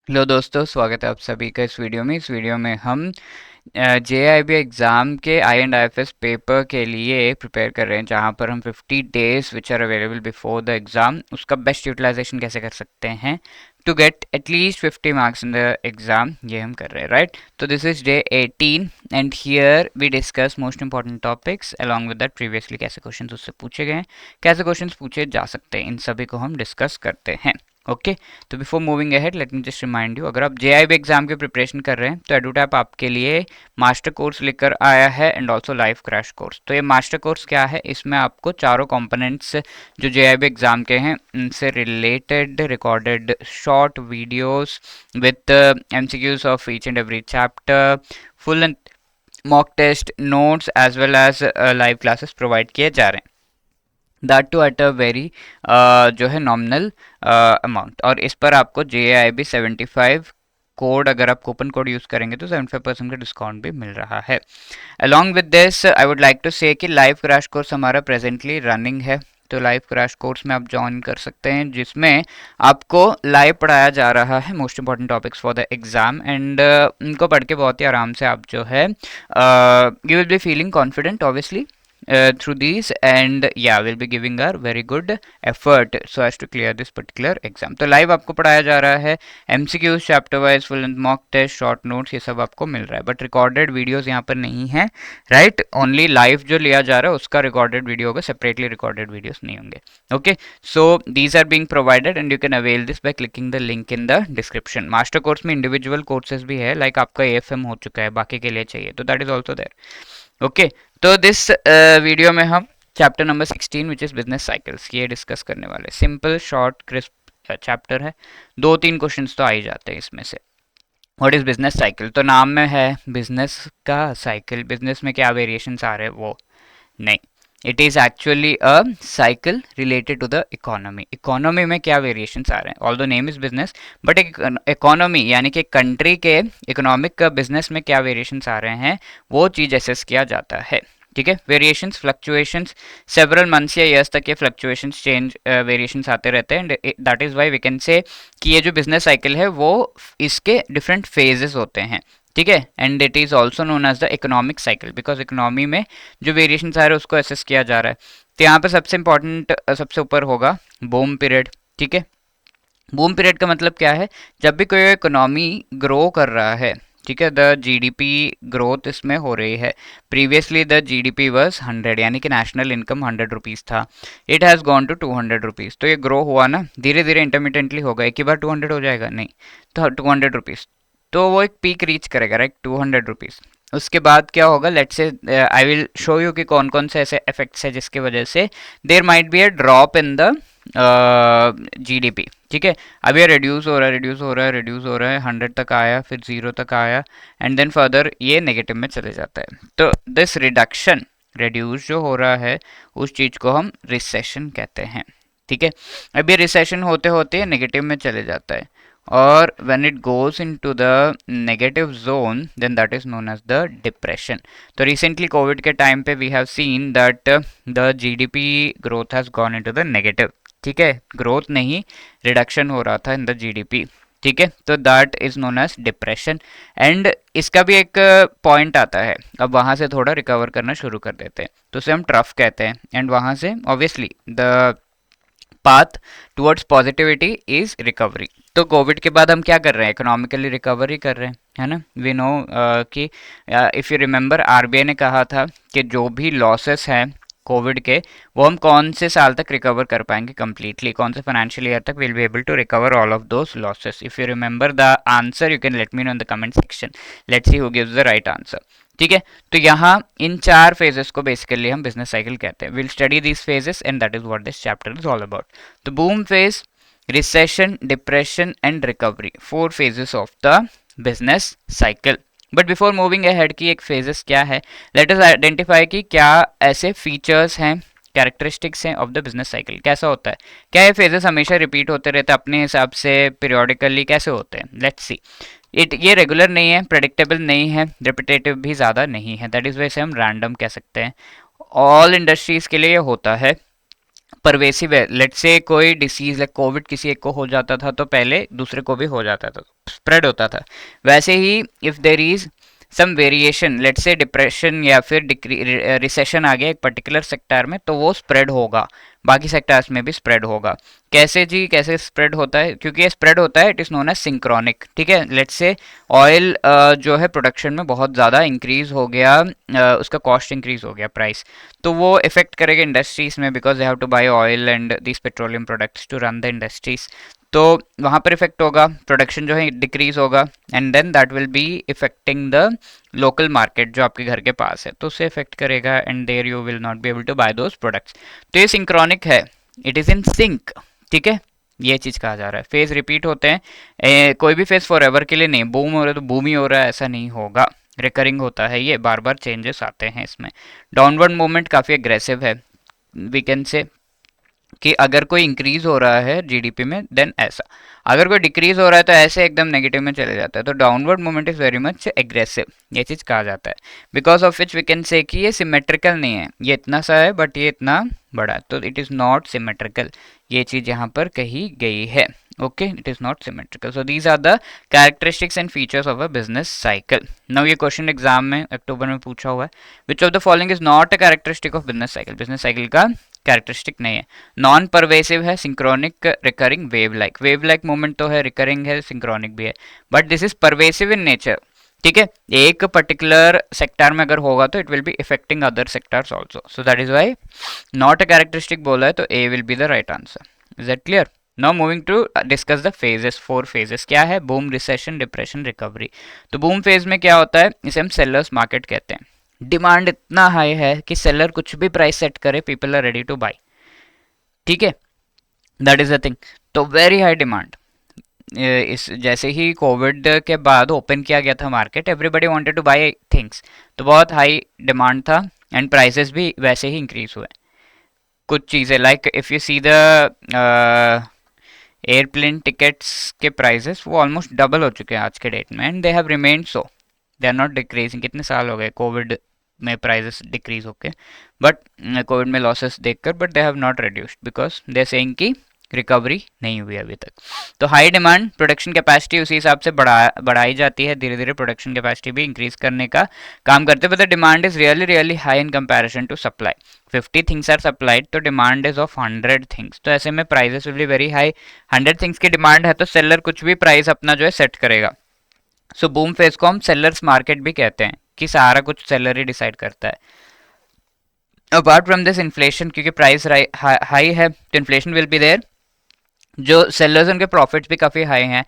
Hello दोस्तों, स्वागत है आप सभी का इस वीडियो में हम JIB एग्ज़ाम के INFS पेपर के लिए प्रिपेयर कर रहे हैं, जहां पर हम 50 days which are available before the exam उसका बेस्ट यूटिलाइजेशन कैसे कर सकते हैं to get at least 50 marks in the exam, ये हम कर रहे हैं, राइट। तो this is day 18 and here we discuss most important topics along with that previously कैसे क्वेश्चन उससे पूछे गए हैं, कैसे क्वेश्चन पूछे जा सकते हैं, इन सभी को हम डिस्कस करते हैं। ओके, तो before moving ahead let me just remind you, अगर आप JIB एग्जाम की प्रिपरेशन कर रहे हैं तो एडुटैप आपके लिए मास्टर कोर्स लेकर आया है and also live crash course. तो ये मास्टर कोर्स क्या है, इसमें आपको चारों कंपोनेंट्स जो JIB एग्जाम के हैं उनसे related recorded short videos with MCQs of each and every chapter, full and mock test notes as well as live classes provide किए जा रहे हैं, that too at a very जो है नॉमिनल अमाउंट। और इस पर आपको JIB 75 कोड, अगर आप कूपन कोड यूज़ करेंगे तो 75% का डिस्काउंट भी मिल रहा है। Along with this I would like to say कि लाइव क्रैश कोर्स हमारा प्रेजेंटली रनिंग है। तो लाइव क्रैश कोर्स में आप ज्वाइन कर सकते हैं, जिसमें आपको लाइव पढ़ाया जा रहा है most important topics for the exam and उनको पढ़ के बहुत ही आराम से आप जो है you will be feeling confident obviously through these, and yeah, we'll be giving our very good effort so as to clear this particular exam। तो लाइव आपको पढ़ाया जा रहा है, MCQs chapter wise, full and mock test, short notes, ये सब आपको मिल रहा है, बट रिकॉर्डेड वीडियोस यहाँ पर नहीं है, राइट। ओनली लाइव जो लिया जा रहा है उसका रिकॉर्डेड वीडियो होगा, सेपरेटली रिकॉर्डेड वीडियोस नहीं होंगे। Okay, so these are being provided and you can avail this by clicking the link in the description. Master course में इंडिविजुअल कोर्सेज भी है, लाइक आपका AFM हो चुका है, बाकी के लिए चाहिए तो that is also there. Okay, तो दिस वीडियो में हम chapter number 16 which is business cycles ये डिस्कस करने वाले। सिंपल शॉर्ट क्रिस्प चैप्टर है, 2-3 क्वेश्चंस तो आ ही जाते हैं इसमें से। व्हाट इज बिजनेस साइकिल, तो नाम में है बिजनेस का साइकिल, बिजनेस में क्या वेरिएशंस आ रहे हैं वो नहीं, it is actually a cycle related to the economy. Economy में क्या वेरिएशंस आ रहे हैं, all the name is business, but एक इकोनॉमी यानी कि कंट्री के इकोनॉमिक बिजनेस में क्या वेरिएशंस आ रहे हैं वो चीज एसेस किया जाता है। ठीक है, वेरिएशंस, फ्लक्चुएशंस, सेवरल मंथ्स या ईयर्स तक ये फ्लक्चुएशंस चेंज वेरिएशंस आते रहते हैं and that is why we can say कि ये जो बिजनेस साइकिल है वो इसके डिफरेंट फेजेस होते हैं। ठीक है, and it is also known as the economic cycle because economy में जो वेरिएशन आ रहे हैं उसको एसेस किया जा रहा है। तो यहाँ पे सबसे इंपॉर्टेंट सबसे ऊपर होगा बूम पीरियड। ठीक है, बूम पीरियड का मतलब क्या है, जब भी कोई इकोनॉमी ग्रो कर रहा है, ठीक है, द GDP ग्रोथ इसमें हो रही है। प्रीवियसली द GDP वाज 100 यानी कि नेशनल इनकम 100 रुपीज़ था, it has gone to 200 rupees. तो ये ग्रो हुआ ना, धीरे धीरे इंटरमीडियंटली होगा, एक ही बार 200 हो जाएगा नहीं, तो 200 रुपीज़, तो वो एक पीक रीच करेगा, राइट, 200 रुपीज़। उसके बाद क्या होगा, लेट से आई विल शो यू कि कौन कौन से ऐसे इफेक्ट्स है जिसकी वजह से there might be a drop in the GDP। ठीक है, अब ये रिड्यूस हो रहा है, रिड्यूस हो रहा है, रिड्यूस हो रहा है, 100 तक आया, फिर 0 तक आया एंड देन फर्दर ये नेगेटिव में चले जाता है। तो दिस रिडक्शन, रिड्यूस जो हो रहा है उस चीज को हम रिसेशन कहते हैं। ठीक है, अब ये रिसेशन होते होते नेगेटिव में चले जाता है, और when it goes into the negative zone then that is known as the depression। तो recently covid के टाइम पे we have seen that the GDP growth has gone into the negative। ठीक है, ग्रोथ नहीं, रिडक्शन हो रहा था इन the GDP। ठीक है, तो that is known as depression and इसका भी एक पॉइंट आता है, अब वहां से थोड़ा रिकवर करना शुरू कर देते हैं तो उसे हम ट्रफ कहते हैं एंड वहां से obviously the path towards positivity is recovery. तो कोविड के बाद हम क्या कर रहे हैं, इकोनॉमिकली रिकवरी कर रहे हैं, है ना। वी नो कि इफ़ यू रिमेंबर RBI ने कहा था कि जो भी लॉसेस हैं कोविड के वो हम कौन से साल तक रिकवर कर पाएंगे कंप्लीटली, कौन से फाइनेंशियल ईयर तक will be able to recover all of those losses. If you remember the answer you can let me know in the comment section, let's see who gives the right answer. ठीक है, तो यहाँ इन 4 phases को basically हम business cycle कहते हैं। Will study this phases and that is what this chapter is all about. तो boom phase, recession, depression and recovery, 4 phases of the business cycle. But before moving ahead की एक phases क्या है, let us identify कि क्या ऐसे features हैं, characteristics हैं ऑफ द बिजनेस साइकिल, कैसा होता है, क्या ये फेजेस हमेशा रिपीट होते रहते हैं अपने हिसाब से पीरियोडिकली, कैसे होते हैं, लेट्स सी इट। ये रेगुलर नहीं है, प्रेडिक्टेबल नहीं है, रिपीटेटिव भी ज़्यादा नहीं है, दैट इज़ वैसे हम रैंडम कह सकते हैं। ऑल इंडस्ट्रीज़ के लिए ये होता है, परवेसिव है, लेट्स से कोई डिसीज लाइक कोविड किसी एक को हो जाता था तो पहले दूसरे को भी हो जाता था, स्प्रेड होता था। वैसे ही if there is some variation, let's say depression या फिर रिसेशन आ गया एक पर्टिकुलर सेक्टर में, तो वो स्प्रेड होगा, बाकी सेक्टर्स में भी स्प्रेड होगा। कैसे जी, कैसे स्प्रेड होता है? क्योंकि ये स्प्रेड होता है, it is known as synchronic. ठीक है, लेट्स से ऑयल जो है प्रोडक्शन में बहुत ज़्यादा इंक्रीज हो गया, उसका कॉस्ट इंक्रीज हो गया, प्राइस, तो वो इफेक्ट करेगा इंडस्ट्रीज में, because they have to buy oil and this petroleum products to run the industries. तो वहाँ पर इफेक्ट होगा, प्रोडक्शन जो है डिक्रीज होगा, and then that will be effecting the local market जो आपके घर के पास है, तो उससे इफेक्ट करेगा, and there you will not be able to buy those products. तो ये सिंक्रोनिक है, इट इज़ इन सिंक। ठीक है, ये चीज़ कहा जा रहा है। फेज रिपीट होते हैं, कोई भी फेज फॉर एवर के लिए नहीं, बूम हो रहा है तो बूम ही हो रहा है ऐसा नहीं होगा, रिकरिंग होता है, ये बार बार चेंजेस आते हैं इसमें। डाउनवर्ड मूवमेंट काफ़ी एग्रेसिव है, वी कैन से कि अगर कोई इंक्रीज हो रहा है जीडीपी में देन ऐसा, अगर कोई डिक्रीज हो रहा है तो ऐसे एकदम नेगेटिव में चले जाता है। तो downward movement is very much aggressive, ये चीज़ कहा जाता है। Because of which we can say कि ये सिमेट्रिकल नहीं है, ये इतना सा है बट ये इतना बड़ा है, तो इट इज़ नॉट सिमेट्रिकल, ये चीज़ यहाँ पर कही गई है। Okay, it is not symmetrical. So these are the characteristics and features of a business cycle. Now ये क्वेश्चन एग्जाम में अक्टूबर में पूछा हुआ है, which of the following is not a characteristic of business cycle, business cycle का characteristic नहीं है। नॉन परवेसिव है, synchronic, recurring, wave like movement तो है, रिकरिंग है, सिंक्रोनिक भी है, but this is pervasive in nature. ठीक है, एक पर्टिकुलर सेक्टर में अगर होगा तो it will be affecting other sectors also, so that is why not a characteristic बोला है, तो A will be the right answer. Is that clear? Now moving to discuss the phases, 4 phases क्या है? Boom, recession, depression, recovery. तो boom phase में क्या होता है, इसे हम सेलर्स मार्केट कहते हैं। डिमांड इतना हाई है कि सेलर कुछ भी प्राइस सेट करे, people are ready to buy. ठीक है, दैट इज द थिंग। तो वेरी हाई डिमांड, इस जैसे ही कोविड के बाद ओपन किया गया था market, everybody wanted to buy things, तो बहुत हाई डिमांड था, एंड प्राइसेस भी वैसे ही इंक्रीज हुए। कुछ चीज़ें like if you see the airplane tickets के प्राइसेस वो ऑलमोस्ट डबल हो चुके हैं आज के डेट में, and they have remained so, they are not decreasing. कितने साल हो गए कोविड में प्राइसेस डिक्रीज होके, बट कोविड में लॉसेस देखकर, but they have not reduced because they saying कि रिकवरी नहीं हुई अभी तक। तो हाई डिमांड, प्रोडक्शन कैपेसिटी उसी हिसाब से बढ़ाई जाती है, धीरे धीरे प्रोडक्शन कैपेसिटी भी इंक्रीज करने का काम करते हैं, but the demand is really really high in comparison to supply. 50 things are supplied तो डिमांड इज ऑफ 100 थिंग्स, तो ऐसे में prices will be very high. 100 things की डिमांड है तो सेलर कुछ भी प्राइस अपना जो है सेट करेगा। सो बूम फेज को हम सेलर्स मार्केट भी कहते हैं, कि सारा कुछ सेलर ही डिसाइड करता है। अपार्ट फ्रॉम दिस इन्फ्लेशन, क्योंकि प्राइस हाई है तो इन्फ्लेशन विल बी देयर, जो सेलर्स उनके प्रॉफिट्स भी काफ़ी हाई हैं।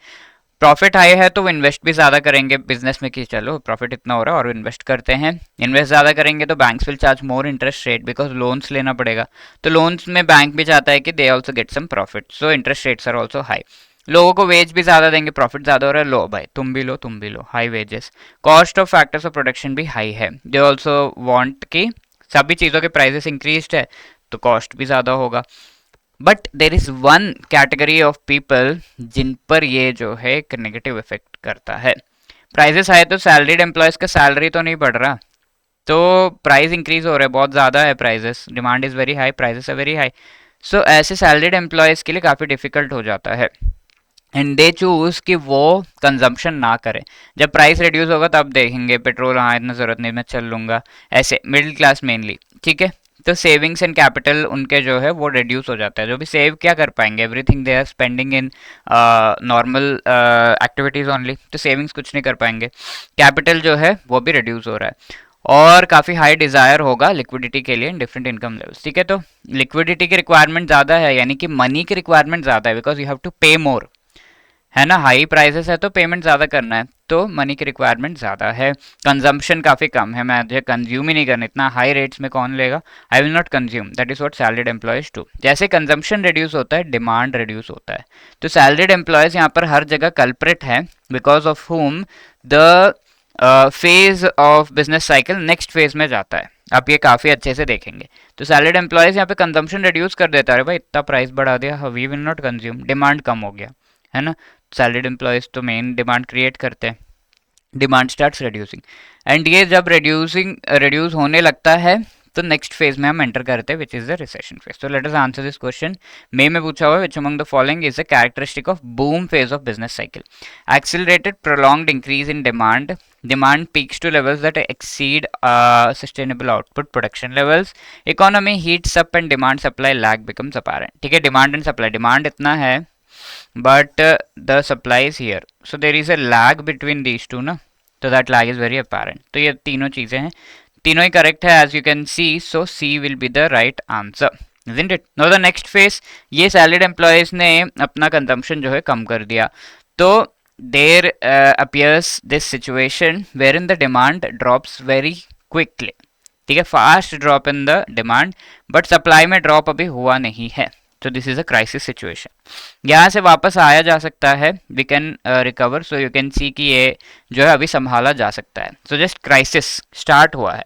प्रॉफिट हाई है तो वो इन्वेस्ट भी ज़्यादा करेंगे बिजनेस में, कि चलो प्रॉफिट इतना हो रहा है और इन्वेस्ट करते हैं। इन्वेस्ट ज़्यादा करेंगे तो banks will charge more interest rate, because loans लेना पड़ेगा, तो लोन्स में बैंक भी चाहता है कि they also get some profit, so interest rates are also high. लोगों को वेज भी ज़्यादा देंगे, प्रॉफिट ज़्यादा हो रहा है, लो भाई तुम भी लो, तुम भी लो, high wages. Cost of factors of production भी हाई है, दे ऑल्सो वांट कि सभी चीज़ों के प्राइसेस इंक्रीज है तो कॉस्ट भी ज़्यादा होगा। But there is one category of people जिन पर ये जो है एक नेगेटिव इफेक्ट करता है। प्राइसेस हाई तो सैलरीड एम्प्लॉयज का सैलरी तो नहीं बढ़ रहा, तो प्राइस इंक्रीज हो रहा है, बहुत ज़्यादा है prices, demand is very high, prices are very high, so ऐसे सैलरीड एम्प्लॉयज़ के लिए काफ़ी डिफिकल्ट हो जाता है, एंड दे चूज कि वो कंजम्पशन ना करें। जब प्राइस रिड्यूस होगा तब देखेंगे पेट्रोल, हाँ इतना ज़रूरत नहीं मैं चल लूँगा, ऐसे मिडिल क्लास मेनली। ठीक है, तो सेविंग्स एंड कैपिटल उनके जो है वो रिड्यूस हो जाता है, जो भी सेव क्या कर पाएंगे, everything they are spending in normal activities only, तो सेविंग्स कुछ नहीं कर पाएंगे। कैपिटल जो है वो भी रिड्यूस हो रहा है, और काफ़ी हाई डिज़ायर होगा लिक्विडिटी के लिए, डिफरेंट इनकम लेवल्स। ठीक है, तो लिक्विडिटी की रिक्वायरमेंट ज़्यादा है, यानी कि मनी की रिक्वायरमेंट ज़्यादा है, बिकॉज यू हैव टू पे मोर, है ना, हाई प्राइसेस है तो पेमेंट ज़्यादा करना है, तो मनी की रिक्वायरमेंट ज़्यादा है। कंजम्पशन काफ़ी कम है, मैं मुझे कंज्यूम ही नहीं करना, इतना हाई रेट्स में कौन लेगा, I will not consume, that is what salaried employees too. जैसे कंजम्पशन रिड्यूस होता है डिमांड रिड्यूस होता है, तो सैलरीड एम्प्लॉयज़ यहाँ पर हर जगह कल्प्रिट है, because of whom the phase of business cycle next phase में जाता है। आप ये काफ़ी अच्छे से देखेंगे, तो सैलरीड एम्प्लॉयज़ यहाँ पे कंजम्पशन रिड्यूस कर देता है, भाई इतना प्राइस बढ़ा दिया, we will not consume, demand कम हो गया, है ना। सैलरीड एम्प्लॉयज़ तो मेन डिमांड क्रिएट करते हैं, डिमांड स्टार्ट्स रिड्यूसिंग, एंड ये जब रिड्यूस होने लगता है तो नेक्स्ट फेज में हम एंटर करते हैं which is the recession phase. तो let us answer this question. May में पूछा हुआ है which among the following is the characteristic of boom phase of business cycle. Accelerated prolonged increase in demand, demand peaks to levels that exceed sustainable output production levels, economy heats up and demand supply lag becomes apparent। ठीक है, demand and supply, demand इतना है but the supply is here, so there is a lag between these two ना, तो that lag is very apparent। तो ये तीनों चीजें हैं, तीनों ही करेक्ट है as you can see, so C will be the right answer, isn't it? Now the next phase, ये सैलरीड एम्प्लॉयज ने अपना कंजम्पशन जो है कम कर दिया, तो there appears this situation wherein the demand drops very quickly। ठीक है, fast drop in the demand, but supply में ड्रॉप अभी हुआ नहीं है, तो this is a crisis situation. यहाँ से वापस आया जा सकता है, we can recover, so you can see कि ये जो है अभी संभाला जा सकता है। सो जस्ट क्राइसिस स्टार्ट हुआ है,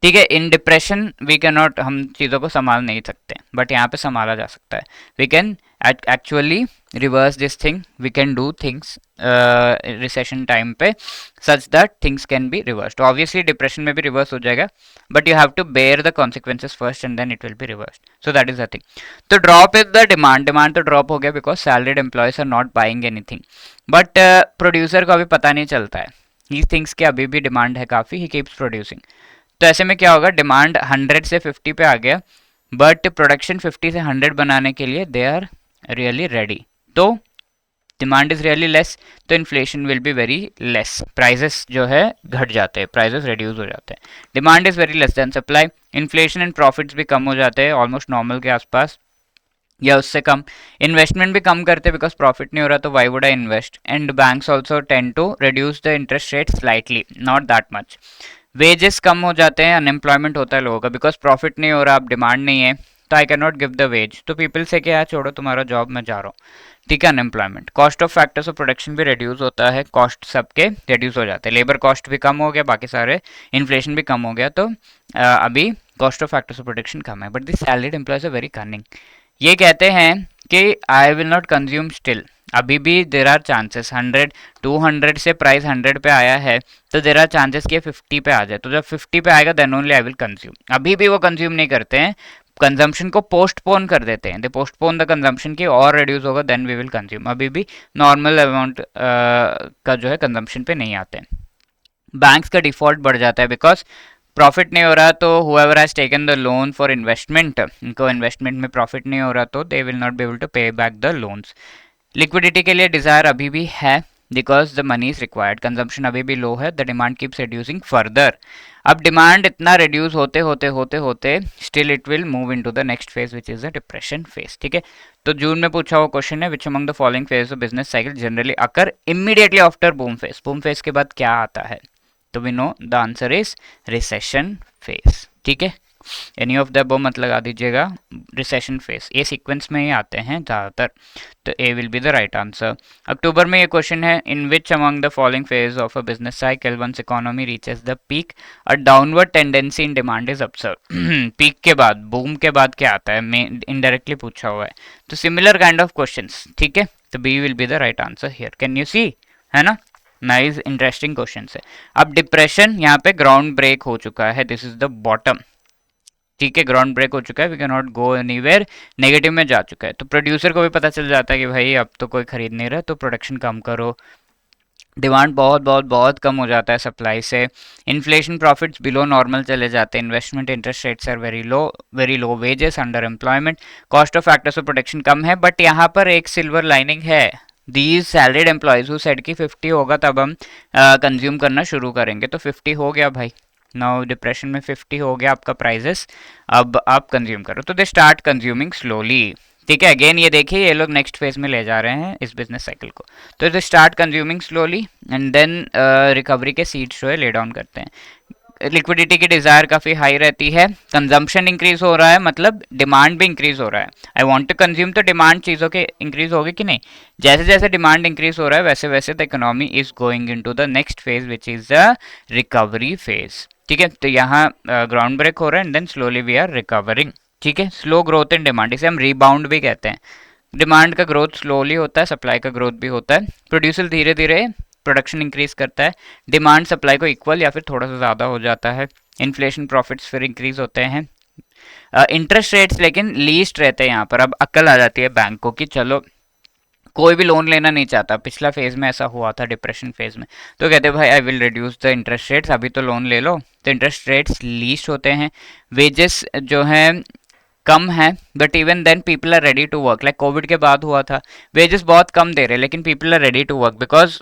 ठीक है। In depression we can not, हम चीज़ों को संभाल नहीं सकते, बट यहाँ पे संभाला जा सकता है। We can actually reverse this thing, we can do things recession time पे such that things can be reverse. तो ऑब्वियसली डिप्रेशन में भी रिवर्स हो जाएगा, but you have to bear the consequences first and then it will be reverse, so that is the thing. तो drop is the demand, demand तो drop हो गया because salaried employees are not buying anything, but producer को अभी पता नहीं चलता है, ही थिंक्स कि अभी भी डिमांड है काफ़ी, ही कीप्स प्रोड्यूसिंग। तो ऐसे में क्या होगा, डिमांड 100 से 50 पे आ गया, बट प्रोडक्शन 50 से 100 बनाने के लिए दे आर रियली रेडी, तो डिमांड इज रियली लेस, तो inflation will be very less, prices जो है घट जाते हैं, प्राइजेस रिड्यूस हो जाते हैं। Demand is very less than supply, inflation and profits भी कम हो जाते हैं, ऑलमोस्ट नॉर्मल के आसपास या उससे कम। इन्वेस्टमेंट भी कम करते हैं बिकॉज प्रॉफिट नहीं हो रहा, तो why would I invest, and banks also tend to reduce the interest rate slightly, not that much. Wages कम हो जाते हैं, अनएम्प्लॉयमेंट होता है लोगों का, बिकॉज प्रॉफिट नहीं हो रहा, अब डिमांड नहीं है, तो I can not give the ways, तो पीपल से क्या छोड़ो तुम्हारा जॉब, मैं जा रहा हूँ, ठीक है। Unemployment, cost of factors of production भी रिड्यूस होता है, कॉस्ट सबके रिड्यूस हो जाते हैं, लेबर कॉस्ट भी कम हो गया, बाकी सारे इन्फ्लेशन भी कम हो गया, तो अभी cost of factors of production कम है। But the salaried employees are very cunning, ये कहते हैं कि I will not consume still, अभी भी देर आर चांसेस, 100 200 से प्राइस 100 पे आया है, तो देर आर चांसेस कि 50 पे आ जाए, तो जब 50 पे आएगा then only I will consume. अभी भी वो कंज्यूम नहीं करते हैं, कंजम्पशन को पोस्टपोन कर देते हैं, दे पोस्टपोन द कंजम्पशन की, और रिड्यूस होगा देन वी विल कंज्यूम, अभी भी नॉर्मल अमाउंट का जो है कंजम्पशन पे नहीं आते हैं। बैंक्स का डिफॉल्ट बढ़ जाता है बिकॉज प्रॉफिट नहीं हो रहा, तो whoever has taken the loan for investment, इनको इन्वेस्टमेंट में प्रॉफिट नहीं हो रहा, तो they will not be able to pay back the loans. Liquidity के लिए डिजायर अभी भी है because the money is required, consumption अभी भी लो है, the demand keeps reducing further. अब डिमांड इतना रिड्यूस होते होते होते होते still it will move into the next phase which is the depression phase, ठीक है। तो जून में पूछा हुआ क्वेश्चन है which among the following phase of business cycle generally occur immediately after boom phase, boom phase के बाद क्या आता है, तो we know the answer is recession phase, ठीक है। एनी ऑफ द अबव मत लगा दीजिएगा, रिसेशन फेज, ये सीक्वेंस में ही आते हैं ज़्यादातर, तो A will be the right answer. अक्टूबर में ये क्वेश्चन है, in which among the following phase of a business cycle once economy reaches the peak a downward tendency in demand is observe. Peak के बाद, बूम के बाद क्या आता है, मैं इनडायरेक्टली पूछा हुआ है, तो सिमिलर काइंड ऑफ क्वेश्चंस, ठीक है, तो B will be the right answer here, can you see, है ना, नाइस इंटरेस्टिंग क्वेश्चन है। अब डिप्रेशन, यहाँ पे ग्राउंड ब्रेक हो चुका है, दिस इज द बॉटम, ठीक है, ग्राउंड ब्रेक हो चुका है, we can not go anywhere, negative में जा चुका है, तो प्रोड्यूसर को भी पता चल जाता है कि भाई अब तो कोई खरीद नहीं रहा, तो प्रोडक्शन कम करो, डिमांड बहुत बहुत बहुत कम हो जाता है सप्लाई से, इन्फ्लेशन प्रॉफिट्स बिलो नॉर्मल चले जाते हैं, investment interest rates are very low, wages, under employment, cost of factors of production कम है, बट यहाँ पर एक सिल्वर लाइनिंग है, these salaried employees who said कि 50 होगा तब हम कंज्यूम करना शुरू करेंगे, तो 50 हो गया भाई, नाउ डिप्रेशन में 50 हो गया आपका प्राइजेस, अब आप कंज्यूम करो, तो दे स्टार्ट कंज्यूमिंग स्लोली, ठीक है। अगेन ये देखिए ये लोग नेक्स्ट फेज में ले जा रहे हैं इस बिजनेस साइकिल को, तो they start consuming slowly and then recovery के सीड्स जो है ले डाउन करते हैं। लिक्विडिटी की डिजायर काफी हाई रहती है, कंजम्पशन इंक्रीज हो रहा है, मतलब डिमांड भी इंक्रीज हो रहा है, आई वांट टू कंज्यूम, तो डिमांड चीजों के इंक्रीज होगी कि नहीं, जैसे जैसे डिमांड इंक्रीज हो रहा है वैसे वैसे the economy is going into the next phase which is the recovery phase, ठीक है। तो यहाँ ग्राउंड ब्रेक हो रहा है and then slowly we are recovering, ठीक है। स्लो ग्रोथ इन डिमांड, इसे हम रीबाउंड भी कहते हैं, डिमांड का ग्रोथ स्लोली होता है, सप्लाई का ग्रोथ भी होता है, प्रोड्यूसर धीरे धीरे प्रोडक्शन इंक्रीज करता है, डिमांड सप्लाई को इक्वल या फिर थोड़ा सा ज़्यादा हो जाता है, इन्फ्लेशन प्रॉफिट्स फिर इंक्रीज होते हैं। इंटरेस्ट रेट्स लेकिन लीस्ट रहते हैं यहाँ पर। अब अक्ल आ जाती है बैंकों की, चलो कोई भी लोन लेना नहीं चाहता, पिछला फेज में ऐसा हुआ था डिप्रेशन फेज में, तो कहते भाई I will reduce the interest rates, अभी तो लोन ले लो। तो इंटरेस्ट रेट्स लीस्ट होते हैं। वेजेस जो है कम है, but even then people are ready to work. Like Covid के बाद हुआ था, वेजेस बहुत कम दे रहे हैं लेकिन people are ready to work because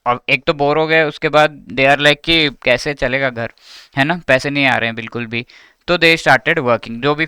अब एक तो बोर हो गए, उसके बाद दे आर लाइक कि कैसे चलेगा घर, है ना, पैसे नहीं आ रहे हैं बिल्कुल भी, तो दे स्टार्टेड वर्किंग, जो भी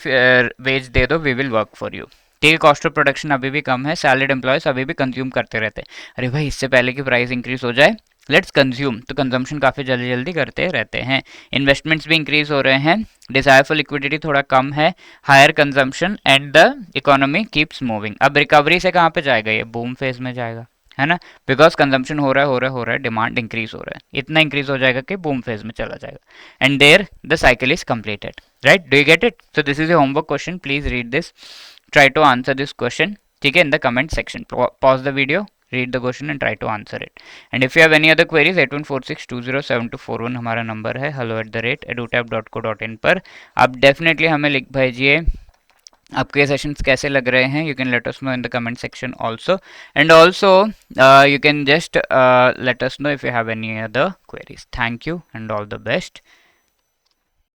वेज दे दो we will work for you. ठीक है, कॉस्ट ऑफ प्रोडक्शन अभी भी कम है, सैलरीड एम्प्लॉयज अभी भी कंज्यूम करते रहते हैं, अरे भाई इससे पहले कि प्राइस इंक्रीज हो जाए लेट्स कंज्यूम, तो कंजम्पशन काफ़ी जल्दी जल्दी करते रहते हैं। इन्वेस्टमेंट्स भी इंक्रीज हो रहे हैं, डिजायर फॉर लिक्विडिटी थोड़ा कम है, higher consumption and the economy keeps moving. अब रिकवरी से कहाँ पे जाएगा, ये बूम फेज में जाएगा, है ना, बिकॉज कंजम्पशन हो रहा है, डिमांड इंक्रीज हो रहा है, इतना इंक्रीज हो जाएगा कि बूम फेज में चला जाएगा, and there the cycle is completed. Right, do you get it? So this is a homework question, please read this, try to answer this question, ठीक है, in the comment section, pause the video, read the question and try to answer it. And if you have any other queries 8146207241 हमारा number है, hello@edutab.co.in पर आप definitely हमें लिख भेजिए आपके सेशंस कैसे लग रहे हैं, you can let us know in the comment section also, and also you can just let us know if you have any other queries. Thank you and all the best.